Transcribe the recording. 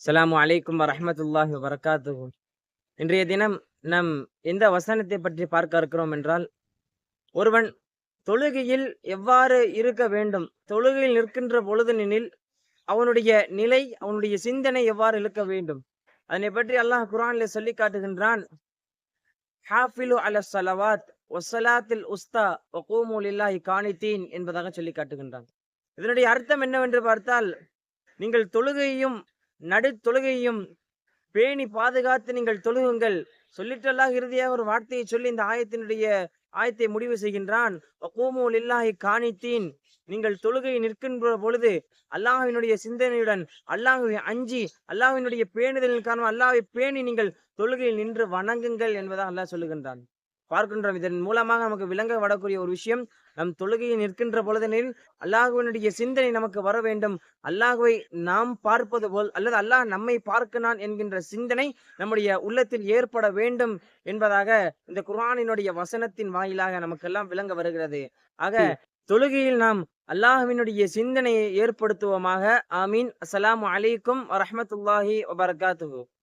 அஸ்ஸலாமு அலைக்கும் வரஹ்மத்துல்லாஹி வபரகாத்துஹு. இன்றைய தினம் நம் எந்த வசனத்தை பற்றி பார்க்க இருக்கிறோம் என்றால், ஒருவன் தொழுகையில் எவ்வாறு இருக்க வேண்டும், தொழுகையில் நிற்கின்ற பொழுதெனில் அவனுடைய நிலை, அவனுடைய சிந்தனை எவ்வாறு இருக்க வேண்டும், அதனை பற்றி அல்லாஹ் குர்ஆனிலே சொல்லி காட்டுகின்றான். ஹாஃபிலு அல ஸலவாத் வஸ்ஸலாத்தில் உஸ்தா வகூமு லில்லாஹி கானிதீன் என்பதாக சொல்லி காட்டுகின்றான். இதனுடைய அர்த்தம் என்னவென்று பார்த்தால், நீங்கள் தொழுகையையும் நடு தொழுகையையும் பேணி பாதுகாத்து நீங்கள் தொழுகுங்கள். சொல்லிட்டு அல்லாஹ் இறுதியாக ஒரு வார்த்தையை சொல்லி இந்த ஆயத்தை முடிவு செய்கின்றான். வகூமு லில்லாஹி கானிதீன், நீங்கள் தொழுகையை நிற்கின்ற பொழுது அல்லாஹ்வினுடைய சிந்தனையுடன், அல்லாஹ்வை அஞ்சி, அல்லாஹ்வினுடைய பேணுதலின் காரணம் அல்லாஹ்வை பேணி நீங்கள் தொழுகையில் நின்று வணங்குங்கள் என்பதாக அல்லாஹ் சொல்லுகின்றான். பார்க்கின்றோம். இதன் மூலமாக நமக்கு விளங்க வரக்கூடிய ஒரு விஷயம், நம் தொழுகையை நிற்கின்ற பொழுதெனில் அல்லாஹ்வினுடைய சிந்தனை நமக்கு வர வேண்டும். அல்லாஹ்வை நாம் பார்ப்பது போல் அல்லது அல்லாஹ் நம்மை பார்க்கிறான் என்கின்ற சிந்தனை நம்முடைய உள்ளத்தில் ஏற்பட வேண்டும் என்பதாக இந்த குர்ஆனினுடைய வசனத்தின் வாயிலாக நமக்கெல்லாம் விளங்க வருகிறது. ஆக தொழுகையில் நாம் அல்லாஹ்வினுடைய சிந்தனையை ஏற்படுத்துவோமாக. ஆமீன். அஸ்ஸலாமு அலைக்கும் வரஹ்மத்துல்லாஹி வபரகாத்துஹு.